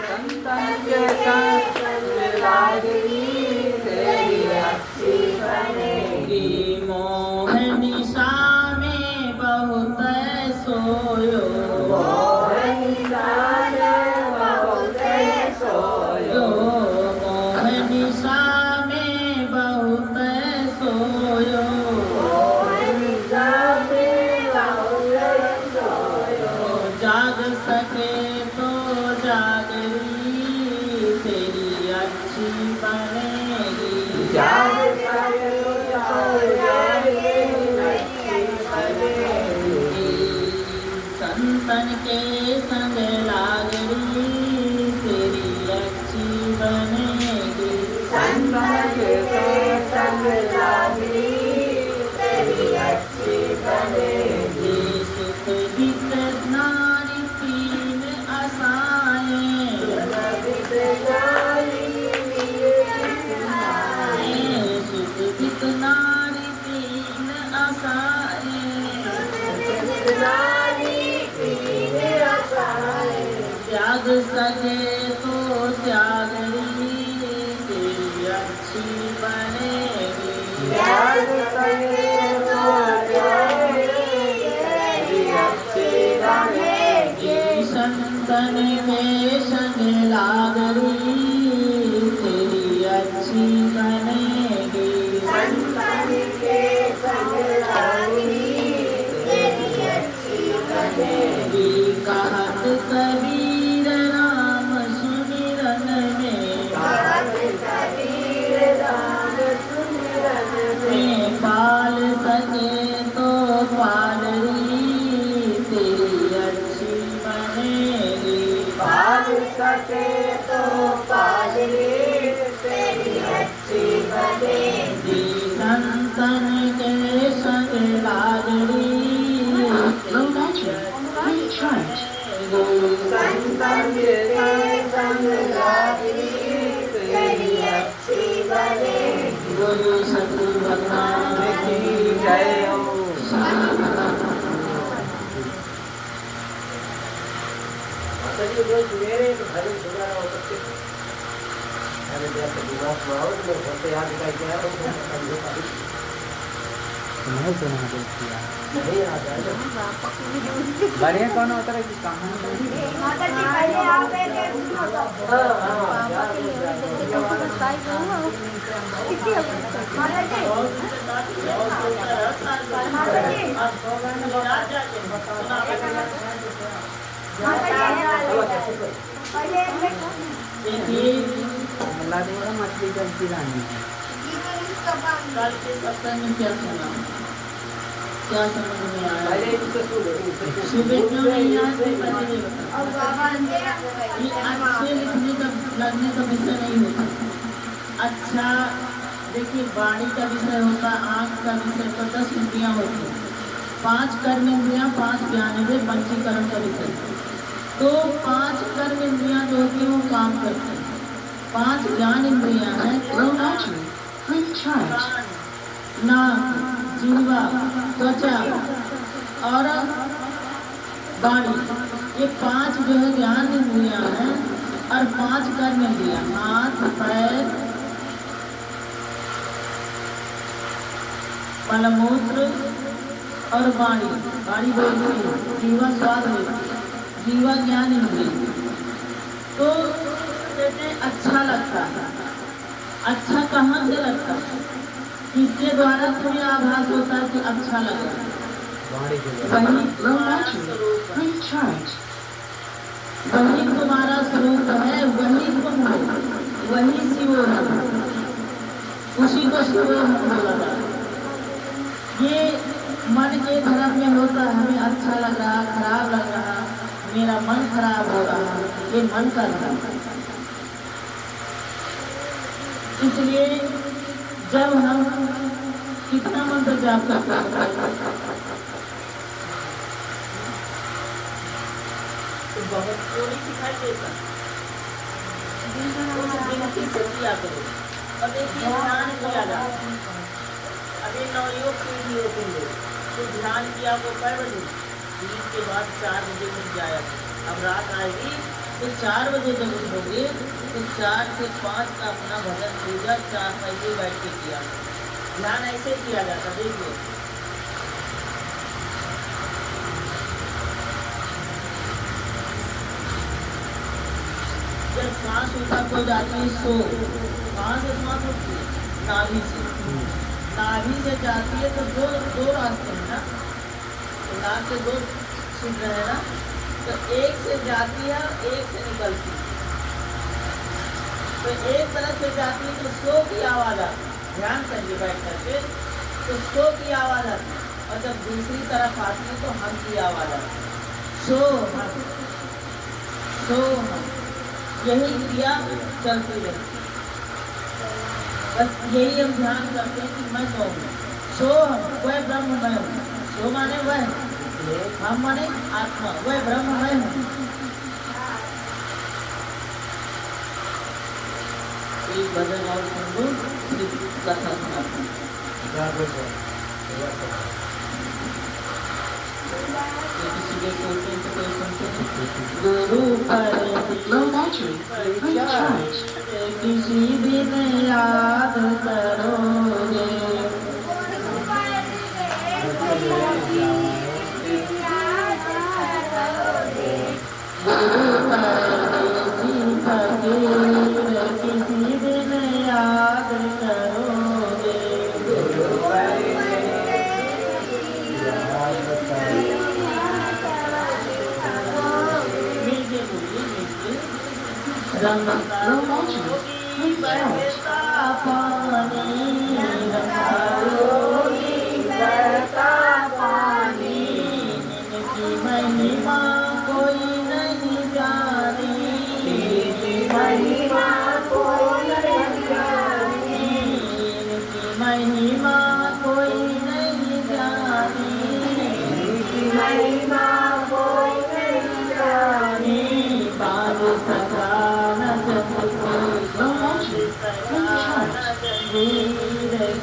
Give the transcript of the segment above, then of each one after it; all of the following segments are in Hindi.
संतन के संग लागरी तेरी अच्छी बनेगी। मोहनिशा में बहुत सोयो, मोहनिशा में बहुत सोयो, मोहनिशा में बहुत सोयो, मोहनिशा में बहुत सोयो। जाग सके तो जागरी तेरी अच्छी बनेगी। जाग सके तो जागरी अच्छी बनेगी। संतन के संग लागरी तेरी अच्छी बनेगी। संतन के संग लागरी तेरी अच्छी बनेगी। सुख हित नारी तीन आशाएं, सुख नारी सुख हित नारी तीन आशाएं, त्याग सके तो त्यागरी तेरी अच्छी बनेगी। त्याग सके तो त्यागरी तेरी अच्छी बनेगी। संतन के संग लागरी तेरी अच्छी बनेगी। संतन के संग लागरी तेरी अच्छी बनेगी। कहत कबीर राम सुमिरन में, कहत कबीर राम सुमिरन में, पाल सके तो पालरी तेरी अच्छी बनेगी। पाल सके तो पालरी तेरी अच्छी बनेगी। संतन के संग लागरी संतन के संग लागरी तेरी अच्छी बनेगी। गुरु सतगुरु भगवान की जय हो। माताजी रोज मेरे तो घर में सुबह हो सकते अरे जैसे दिमाग में आओ तो होते याद दिखाई दिया नहीं सुना देखिए नहीं याद आया बढ़िया कौन होता है कि कहाँ मछली जल्दी लानी है। कल के सत्संग में क्या सुना, क्या समझ में आया? सुबह क्यों नहीं आया? ये अच्छे लिखने का लगने का विषय नहीं होता। अच्छा देखिए, वाणी का विषय होता, आँख का विषय तो 10 इंद्रियाँ होती हैं, 5 कर्म इंद्रियाँ, 5 ज्ञानेंद्रिय, पंचीकरण का विषय। तो 5 कर्म इंद्रियाँ जो होती हैं वो काम करती हैं, 5 ज्ञान इंद्रियाँ हैं, नाक, जीवा, त्वचा और वाणी, ये 5 जो है ज्ञान इंद्रियाँ हैं। और 5 कर्म इंद्रियाँ, हाथ, पैर, मलमूत्र और वाणी। वाणी बोलती है, जीवा स्वाद लेती है, जीवा ज्ञान इंद्रिय। तो कहते हैं अच्छा लगता है। अच्छा कहाँ से लगता है? किसके द्वारा तुम्हें आभास होता है कि अच्छा लगा? वही तुम्हारा स्वरूप है, वही तुम्हारा स्वरूप है, वही तुम हो, वही शिव है, उसी को शिव बोला जाता है। ये मन के धर्म में होता है, हमें अच्छा लग रहा, खराब लग रहा, मेरा मन खराब हो रहा, ये मन का धर्म है। इसलिए जब हम कितना मंत्र जाप करते हैं तो बहुत थोड़ी दिखाई देता, गिनती से किया करो। और देखिए ध्यान किया जाता है, अभी नवयोग के लिए होते तो ध्यान किया वो 5 बजे, दिन के बाद 4 बजे मिल जाए। अब रात आएगी तो 4 बजे जब उठोगे तो 4 से 5 का अपना भजन पूजा 4 बजे बैठ के किया। ध्यान ऐसे किया जाता, देखिए जब सांस ऊपर को जाती है सो, कहाँ से सांस उठती है? नाभि से। नाभि से जाती है तो दो रास्ते हैं ना, तो नाक से 2 सुन रहे हैं ना, तो एक से जाती है एक से निकलती है। तो एक तरफ से जाती है तो सो की आवाज आती है, ध्यान करिए बैठ करके, तो सो की आवाज आती है, और जब दूसरी तरफ आती है तो हम की आवाज आती है, सो हम, सो हम। यही क्रिया चलती रहती है। बस यही हम ध्यान करते हैं कि मैं सो हूँ, सो हम, वह ब्रह्म मैं हूँ। सो माने वह, हम माने आत्मा, वह ब्रह्म मैं हूँ। एक भजन और सुन लो, फिर कथा सुनाते हैं। किसी के सोचने से कोई सुनते गुरु पर किसी दिन याद करोगे, गुरु परदेसी फकीर किसी दिन याद करोगे, गुरु रंगोगी बहता पानी, रंगोगी बहता पानी, इनकी महिमा कोई नहीं जानी, इनकी महिमा कोई नहीं जानी, इनकी महिमा कोई नहीं जानी, इनकी महिमा कोई नहीं जानी। बाबू सका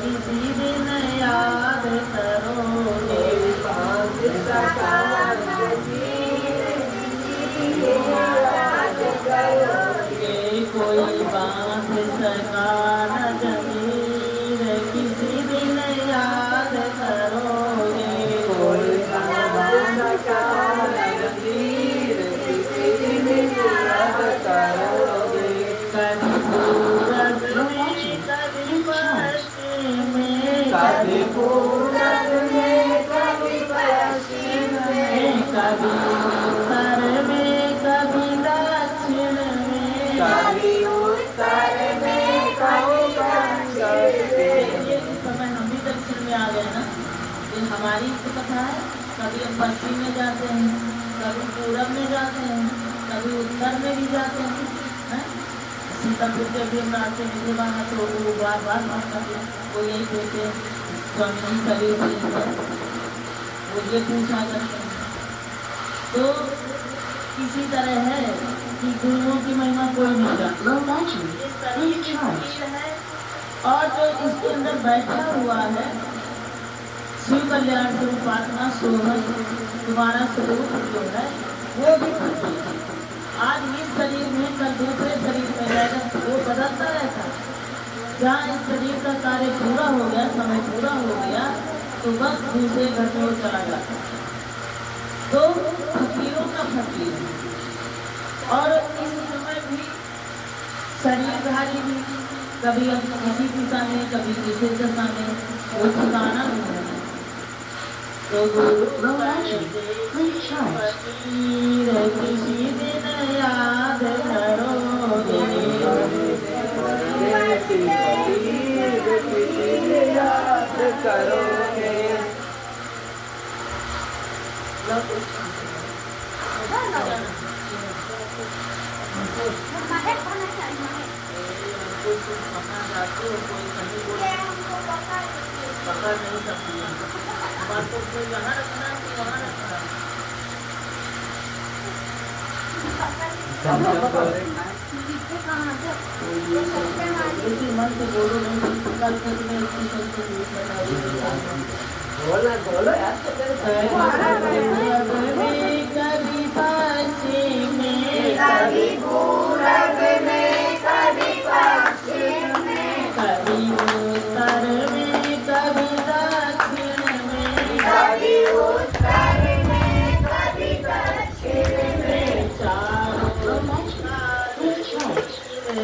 किसी दिन याद करोगे, कोई बांध सका न जमीर किसी दिन याद करोगे, कोई बांध सका न जमीर किसी दिन याद करोगे। कभी पूरब में कभी पश्चिम में, कभी पूरब में कभी पश्चिम में, कभी उत्तर में कभी दक्षिण में, कभी उत्तर में कभी दक्षिण में। इस समय हम भी दक्षिण में आ गए ना, ये हमारी तो कथा है। कभी हम पश्चिम में जाते हैं, कभी पूरब में जाते हैं, कभी उत्तर में भी जाते हैं। सीतापुर के भी हम रास्ते में बाहर तो वो बार बार वो यही कहते स्वामी शरीर है, वो ये पूछा करते हैं। तो इसी तरह है कि गुरुओं की महिमा कोई नहीं जानता, ये शरीर है। और जो इसके अंदर बैठा हुआ है शिव कल्याण स्वरूप आत्मा सोहन तुम्हारा स्वरूप जो है वो भी फकीर है। आज इस शरीर में कल दूसरे शरीर में जाएगा, वो बदलता रहता है। जहाँ इस शरीर का कार्य पूरा हो गया, समय पूरा हो गया, तो बस दूसरे घर में वो चला जाता है। तो फकीरों का फकीर है। और इस समय भी शरीरधारी भी कभी हम किसी दिशा में कभी किसी दिशा में, वो ठिकाना नहीं है। तो गुरु फकीर किसी दिन याद करोगे, याद करोगे। पकड़ नहीं सकती है, बातों को यहाँ रखना है कि वहाँ रखना है। मन से बोलो नहीं, कल तक में बोलो यार। कभी पश्चिम में कभी पूरब में कभी पश्चिम में कभी उत्तर में कभी दक्षिण में कभी उत्तर में कभी दक्षिण में चारों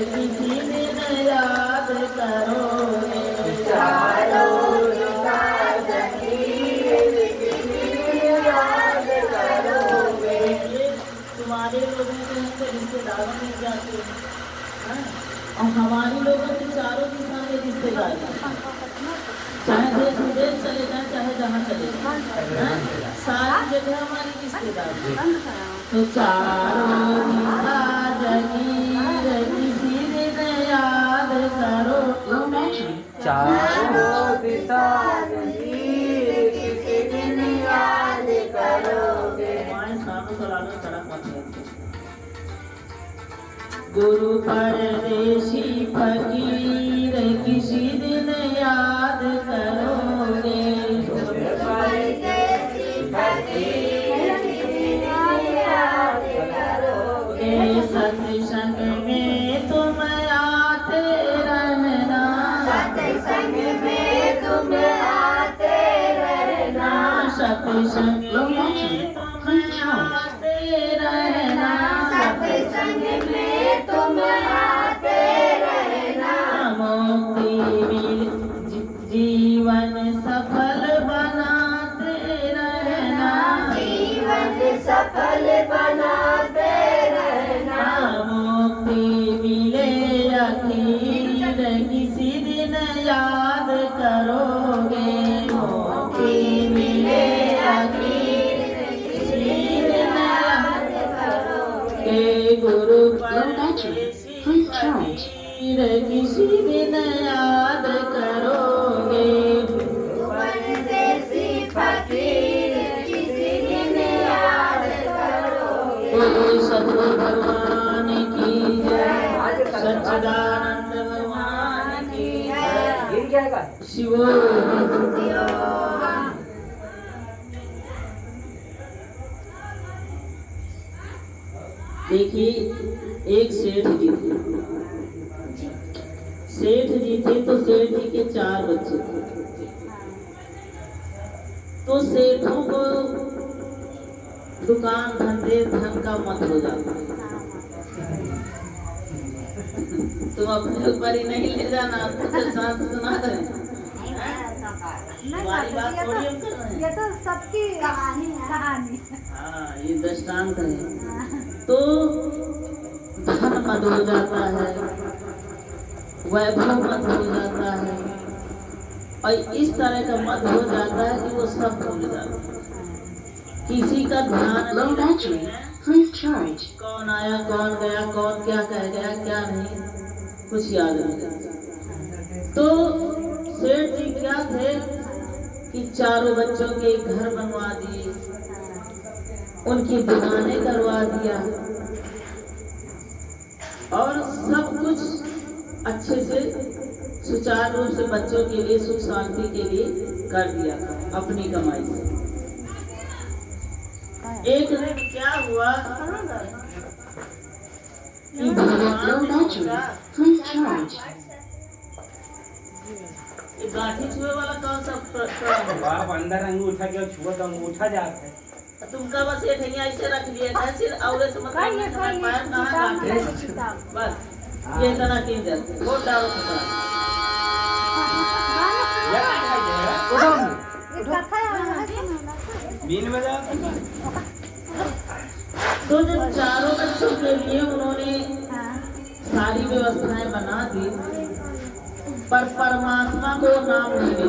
किसी दिन याद करोगे चारों दिशा जमीन किसी दिन याद करोगे। तुम्हारे लोगों के हम तो रिश्तेदारों में जाते हैं, हाँ? और हमारी लोगों की चारों दिशा में रिश्तेदार हैं। चाहे देश विदेश चले जाए चाहे जहाँ चले जाए, हाँ? सारी जगह हमारी रिश्तेदार हैं। तो चारों दिशा जगीर किसी दिन याद करो। चारों दिशा जमीन किसी दिन याद करोगे। गुरु परदेशी फकीर किसी दिन याद करोगे। परदेसी फकीर किसी दिन याद करोगे। सत्संग में तुम आते रहना सत्संग में तुम आते रहना सत्संग में तुम आते रहना सत्संग में तुम आते रहना। मुक्ति मिल जीवन सफल बनाते रहना जीवन सफल बनाते रहना। मुक्ति मिले अखीर किसी दिन याद करोगे। मुक्ति मिले अखीर किसी दिन याद करोगे। गुरु परदेसी फकीर किसी दिन याद करोगे। परदेसी फकीर किसी दिन याद करोगे। बोलो सतगुरु भगवान की जय, सच्चिदानंद भगवान की जय। शिवो देखिए, एक सेठ जी थे। सेठ जी थे तो सेठ जी के 4 बच्चे थे। तो सेठों को दुकान धंधे धन का मत हो जाता। तुम अपने ऊपर ही नहीं ले जाना, तो साथ सुना दें। हमारी बात थोड़ी हम कर रहे हैं। ये तो सबकी कहानी हाँ, ये दृष्टांत है। तो धन मत हो जाता है, वैभव मत हो जाता है, और इस तरह का मत हो जाता है कि वो सब भूल जाता है। किसी का ध्यान नहीं रखते हैं। कौन आया कौन गया, कौन क्या कह गया क्या नहीं, कुछ याद नहीं रहता। तो सेठ जी क्या थे कि चारों बच्चों के घर बनवा दिए, उनकी दुकानें करवा दिया और सब कुछ अच्छे से सुचारू रूप से बच्चों के लिए सुख शांति के लिए कर दिया अपनी कमाई से। एक दिन क्या हुआ कि भगवान ने सोचा, ये गांठी छुए वाला कौन सा प्रणाम है? बाप अंदर अंगूठा के छुआ तो अंगूठा जाता है। तुमका बस ये ठैया ऐसे रख लिए ऐसे और से मतलब नहीं है, पैर कहाँ गांठी बस ये तना तीन दिन बहुत डालो खतरा। बीन बजा तो जब चारों बच्चों के लिए उन्होंने सारी व्यवस्थाएं बना दी, पर परमात्मा को नाम नहीं दिया।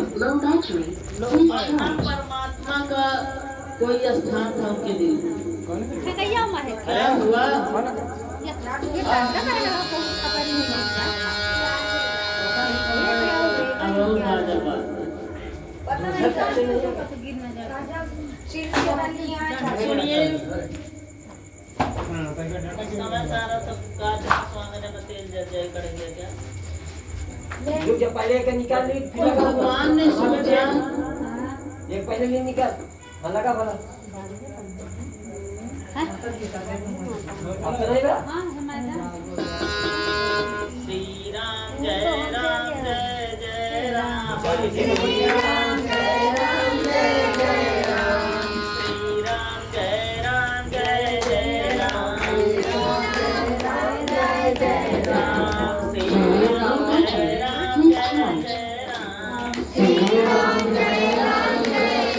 परमात्मा का कोई स्थान था उनके दिल में। क्या हुआ? सुनिए, समय सारा सब काट स्वांगने में तेल जल जाए करेंगे क्या? जो पहले का निकाल ली, तो भगवान ने सोचा एक पहले नहीं निकाल, लगा भला अब तो नहीं बा हाँ हमारा श्री राम जय जय राम श्री राम जय राम जय जय राम श्री राम जय जय राम श्री राम जय जय राम श्री राम जय जय राम श्री राम जय राम जय जय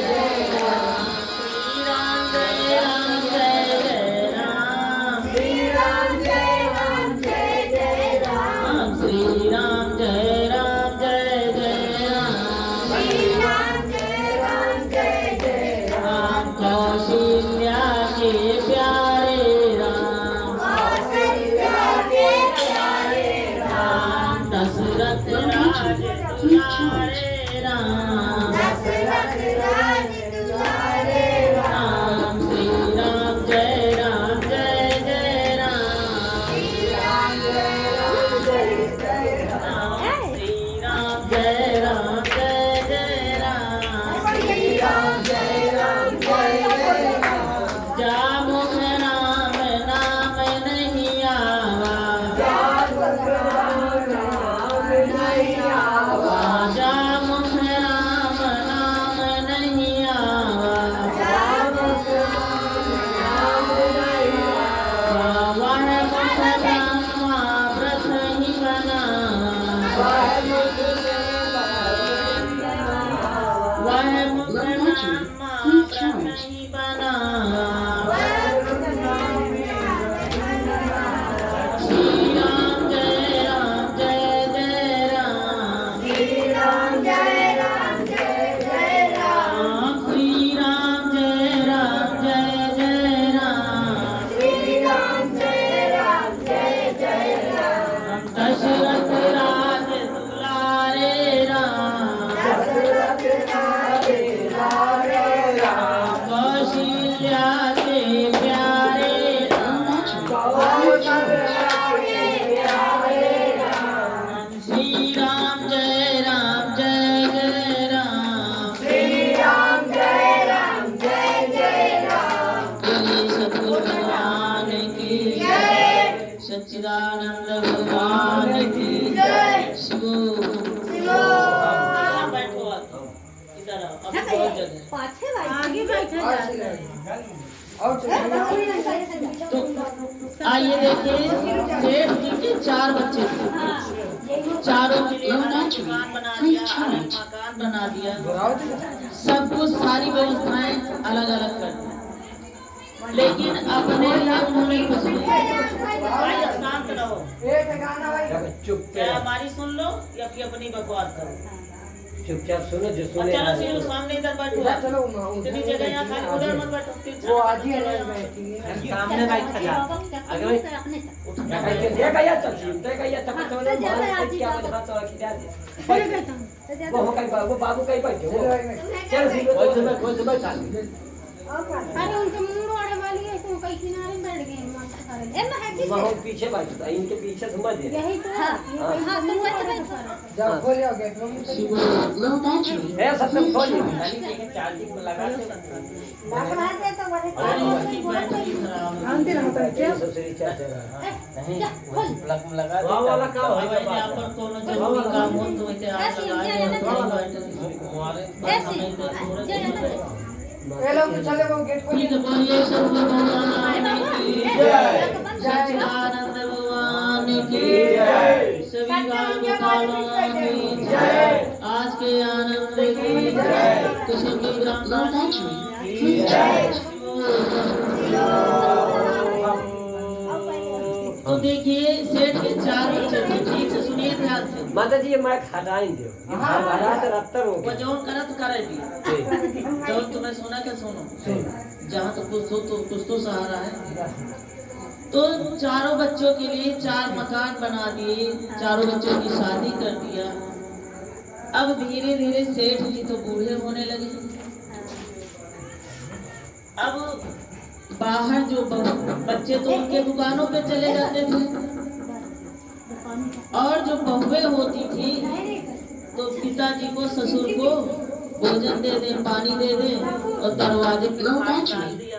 राम श्री राम जय राम जय राम श्री राम जय राम जय जय राम कौशल्या के प्यारे राम कौशल्या के प्यारे राम दशरथ राज दुलारे राम दशरथ राज दुलारे राम श्री राम जय जय राम श्री राम जय जय राम श्री राम जय जय राम श्री राम जय जय राम जामुख राम नाम नहीं आवा जामुख राम नहीं आवा जामुख राम नाम नहीं आवा जामुख राम नहीं आवा वह मुख ब्रह्मा व्रत ही बनावा वह मुख वह मुख ब्रह्मा व्रत ही बनावा श्री राम जय जय राम श्री राम जय जय राम श्री राम जय जय राम श्री राम जय जय राम दशरथ राज दुलारे राम दशरथ राज दुलारे राम कौशल्या के प्यारे राम कौशल्या के प्यारे राम श्री राम जय जय राम श्री राम जय जय राम बोले सतगुरु भगवान की जय सच्चिदानंद भगवान की जय शिवो शिवो बैठो इधर आओ अब बहुत जगह पाछे आगे बैठा तो आइए देखिए सेठ जी के 4 बच्चे थे चारों के लिए अलग मकान बना दिया अलग मकान बना दिया सब कुछ सारी व्यवस्थाएं अलग अलग कर दी लेकिन अपने लिए उन्होंने कुछ नहीं भाई शांत रहो चुप क्या हमारी सुन लो या फिर अपनी बकवास करो चुपचाप सुनो जो सुने चलो सीधे सामने इधर बैठो इतनी जगह यहाँ खाली उधर मत बैठो वो आज ही अलग बैठी है सामने बैठा जा आगे ये कहिया चल ते कहिया तब तो क्या बता तो खिला दे वो हो कहीं वो बाबू कहीं बैठे हो चल सीधे कोई समय खा अरे उनके मुंह ओढ़े वाली है तो कहीं किनारे बैठ गए मास्टर सारे ए मैं है बहुत पीछे बैठता इनके पीछे समझ दे यही तो हां तुम बैठ जब खोलियो गेट में है सत्य खोल खाली लेके चार्जिंग में लगा दे लगा दे तो बड़े अरे उसकी बैटरी खराब है शांति रहो तो क्या सबसे रिचार्ज है नहीं प्लग में लगा वाह वाला का भाई यहाँ पर कोनो जरूरी काम हो तो वैसे आप लगाए ये लोग चले वो गेट खोलिए ठीक बोलिए सतगुरु भगवान की जय सच्चिदानंद भगवान की जय सभी गोपालों की जय आज के आनंद की जय कृष्ण की ब्रह्मा की जय तो देखिए सेठ के 4 बच्चे थे ठीक से सुनिए ध्यान से माता जी ये माइक हटाएंगे ये हमारा तो रत्तर हो वो गया जो करत करे दी जो तुम्हें सुना के सुनो जहाँ तो कुछ तो सहारा है तो चारों बच्चों के लिए 4 मकान बना दिए चारों बच्चों की शादी कर दिया अब धीरे धीरे सेठ जी तो बूढ़े होने लगे अब बाहर जो बच्चे तो उनके दुकानों पे चले जाते थे और जो बहुएं होती थी तो पिताजी को ससुर को भोजन दे दे पानी दे दे और दरवाजे पे डाल दिया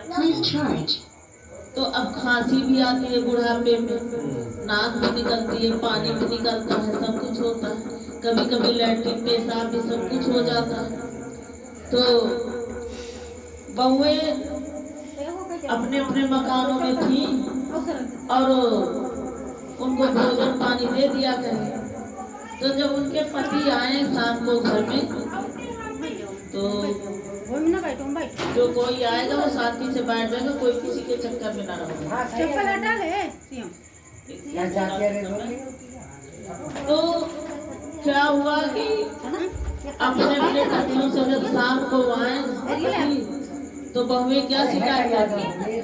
तो अब खांसी भी आती है बुढ़ापे में, नाक भी निकलती है, पानी भी निकलता है, सब कुछ होता है, कभी कभी लैट्रिन पेशाब भी सब कुछ हो जाता है। तो बहुएं अपने अपने मकानों में थी और उनको भोजन पानी दे दिया करें। तो जब उनके पति आए शाम को घर में, तो जो कोई आएगा वो शांति से बैठ जाएगा, कोई किसी के चक्कर में ना रहेगा। तो क्या हुआ कि अपने अपने पतियों से जब शाम को आए तो बहुएं क्या शिकायत करती,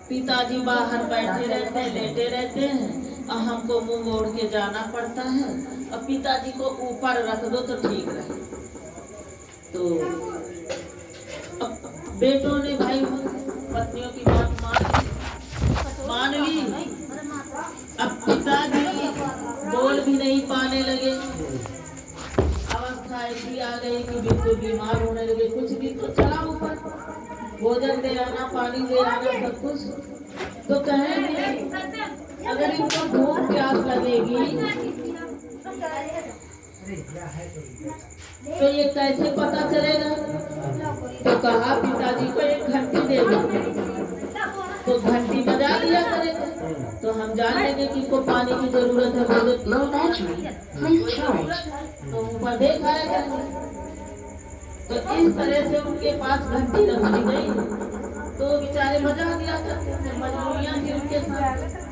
पिताजी बाहर बैठे रहते हैं, लेटे रहते हैं और हमको मुंह मोड़ के जाना पड़ता है, और पिताजी को ऊपर रख दो तो ठीक रहे। तो अब बेटों ने भाई पत्नियों की बात मान ली। अब पिताजी बोल भी नहीं पाने लगे, अवस्था ऐसी आ गई कि बिल्कुल बीमार होने लगे। कुछ दिन तो चला ऊपर, भोजन दे आना, पानी दे आना, सब कुछ। तो कहेंगे अगर इनको भूख प्यास लगेगी तो ये कैसे पता चलेगा? तो कहा पिताजी को एक घंटी दे दो, तो घंटी बजा दिया करेगा, तो हम जान लेंगे कि इनको पानी की जरूरत है, तो ऊपर देख आएगा। तो इस तरह से उनके पास घंटी रख दी गई, तो बेचारे मजा दिया करते थे, मजबूरियां थी उनके साथ।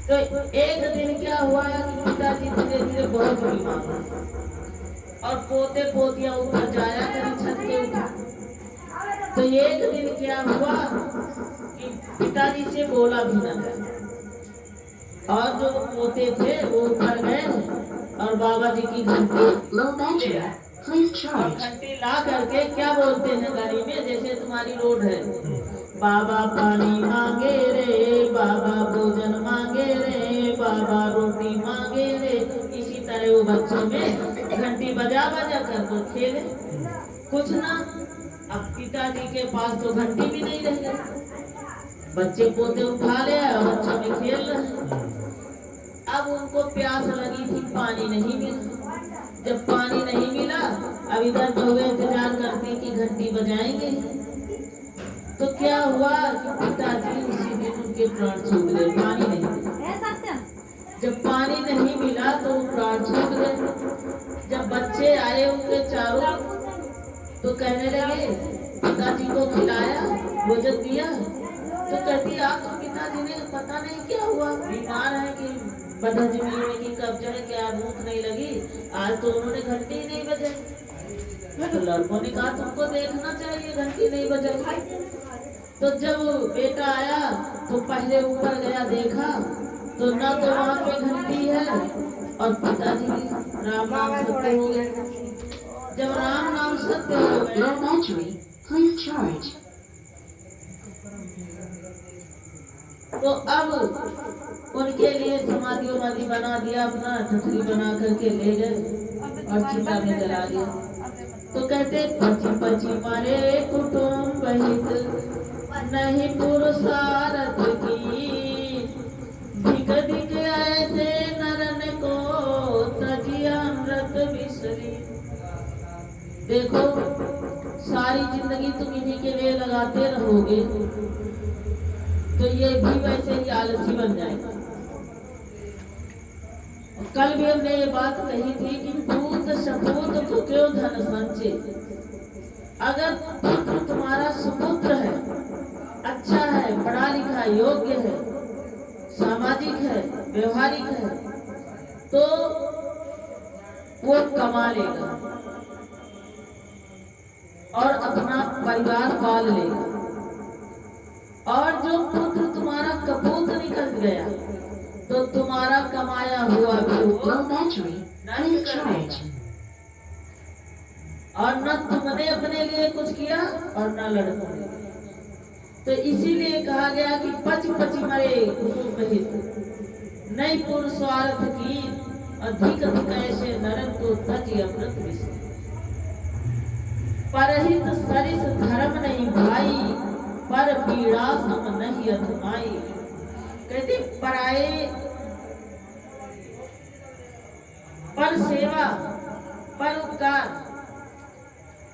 तो एक दिन क्या हुआ कि पिताजी धीरे धीरे बहुत बीमार हुए और पोते पोतियां ऊपर जाया करें छत के ऊपर। तो एक दिन क्या हुआ कि पिताजी से बोला भी न गया, और जो पोते थे वो ऊपर गए और बाबा जी की घंटी ला करके क्या बोलते हैं गली में, जैसे तुम्हारी रोड है, बाबा पानी मांगे रे, बाबा भोजन मांगे रे, बाबा रोटी मांगे रे। इसी तरह वो बच्चों में घंटी बजा बजा कर तो खेले कुछ ना। अब पिताजी के पास तो घंटी भी नहीं रह गई, बच्चे पोते उठा ले और बच्चों में खेल रहे। अब उनको प्यास लगी थी, पानी नहीं मिला। जब पानी नहीं मिला, अब इधर बहुएं इंतजार करती कि घंटी बजाएंगे। तो क्या हुआ कि पिताजी उसी दिन उनके प्राण छूट गए, पानी नहीं मिला। जब पानी नहीं मिला तो प्राण छूट गए। जब बच्चे आए उनके चारों, तो कहने लगे पिताजी को खिलाया, भोजन दिया। तो कहती आप तो पिताजी ने पता नहीं क्या हुआ, बीमार है कि बदहजमी है कि कब्ज है, क्या भूख नहीं लगी, आज तो उन्होंने घंटी ही नहीं बजाई। तो लड़कों ने कहा तुमको देखना चाहिए, घंटी नहीं बजाई। तो जब बेटा आया तो पहले ऊपर गया, देखा तो न तो वहाँ पे घंटी है और पिताजी राम नाम सत्य हो गए। जब राम नाम सत्य हो गए तो अब उनके लिए समाधि उमाधि बना दिया, अपना ठठरी बना करके ले गए और चिता में जला दिया। तो कहते पची पची मारे कुटुम्ब हित, नहीं पुरुषार्थ की, धिक धिक ऐसे नरन को तजी अमृत बिसरी। देखो सारी जिंदगी तुम इन्हीं के लिए लगाते रहोगे तो ये भी वैसे ही आलसी बन जाएगा। कल भी हमने ये बात कही थी कि पूत सपूत को क्यों धन संचय। अगर पुत्र तुम्हारा सुपुत्र है, अच्छा है, पढ़ा लिखा योग्य है, सामाजिक है, व्यवहारिक है, तो वो कमा लेगा और अपना परिवार पाल लेगा। और जो पुत्र तुम्हारा कपूत निकल गया तो तुम्हारा कमाया हुआ भी नष्ट कर देगा, और न तुमने अपने लिए कुछ किया और न लड़कों ने। तो इसीलिए कहा गया कि पच पच मरे कुटुम्ब हित, नहीं पुरुषार्थ की, अधिक अधिक ऐसे नरन को तज अमृत विषय। परहित सरिस धर्म नहीं भाई, पर पीड़ा सम नहीं अधमाई। कहते पराए पर सेवा, पर उपकार,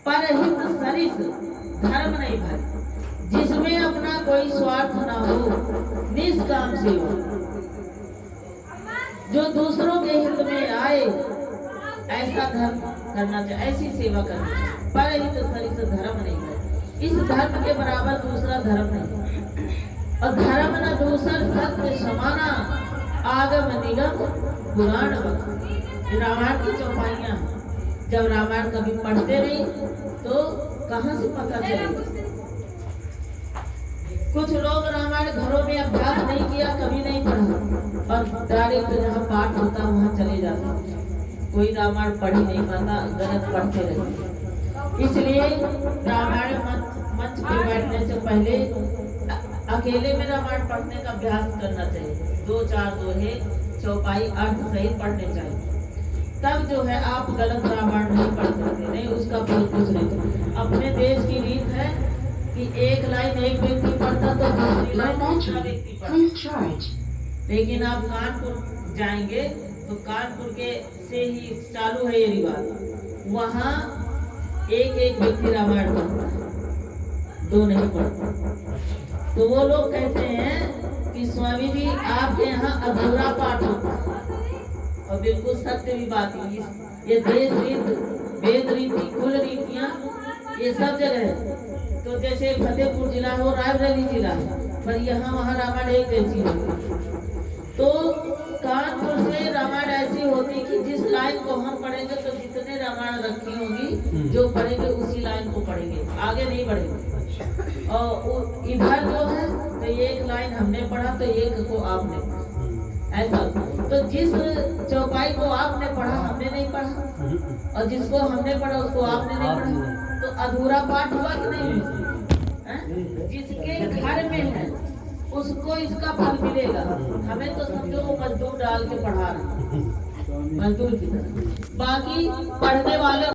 पर हित सरिस धर्म नहीं भाई। जिसमें अपना कोई स्वार्थ ना हो, निष्काम सेवा, जो दूसरों के हित में आए, ऐसा धर्म करना चाहिए, ऐसी सेवा करनी चाहिए। पर हित सरिस धर्म नहीं है। इस धर्म के बराबर दूसरा धर्म नहीं। और धर्म न दूसर सत्य समाना, आगम निगम पुराण बता। रामायण की चौपाइयां, जब रामायण कभी पढ़ते नहीं तो कहां से पता चलेगा। कुछ लोग रामायण घरों में अभ्यास नहीं किया, कभी नहीं पढ़ा, और डायरेक्ट जहाँ पाठ होता वहाँ चले जाते। कोई रामायण पढ़ ही नहीं पाता, गलत पढ़ते रहते। इसलिए रामायण मंच पे बैठने से पहले अकेले में रामायण पढ़ने का अभ्यास करना चाहिए। 2-4 दोहे चौपाई अर्थ सहित पढ़ने चाहिए। तब जो है आप गलत रामायण नहीं पढ़ सकते, नहीं उसका फल कुछ नहीं। अपने देश की रीत है कि एक लाइन एक व्यक्ति पढ़ता तो दूसरी लाइन दूसरा व्यक्ति पढ़ता। लेकिन आप कानपुर जाएंगे तो कानपुर के से ही चालू है ये रिवाज। वहाँ एक व्यक्ति रामायण पढ़ता है, 2 नहीं पढ़ता। तो वो लोग कहते हैं कि स्वामी जी आपके यहाँ अधूरा पाठ होता है, और बिल्कुल सत्य भी बात है। ये देश रीत, वेद रीति, कुल रीतियाँ ये सब जगह है। तो जैसे फतेहपुर जिला हो, रायबरेली जिला है, पर यहाँ वहाँ रामायण एक जैसी होती। तो कानपुर से रामायण ऐसी होती कि जिस लाइन को हम पढ़ेंगे तो जितने रामायण रखी होगी जो पढ़ेंगे उसी लाइन को पढ़ेंगे, आगे नहीं बढ़ेंगे। और इधर जो है तो एक लाइन हमने पढ़ा तो एक को आपने पढ़ा, ऐसा। तो जिस चौपाई को आपने पढ़ा हमने नहीं पढ़ा, और जिसको हमने पढ़ा उसको आपने नहीं पढ़ा, तो अधूरा पाठ हुआ कि नहीं? जिसके घर में है उसको इसका फल मिलेगा। हमें तो समझो वो मजदूर डाल के पढ़ा रहे, मजदूर की तरह। बाकी पढ़ने वाले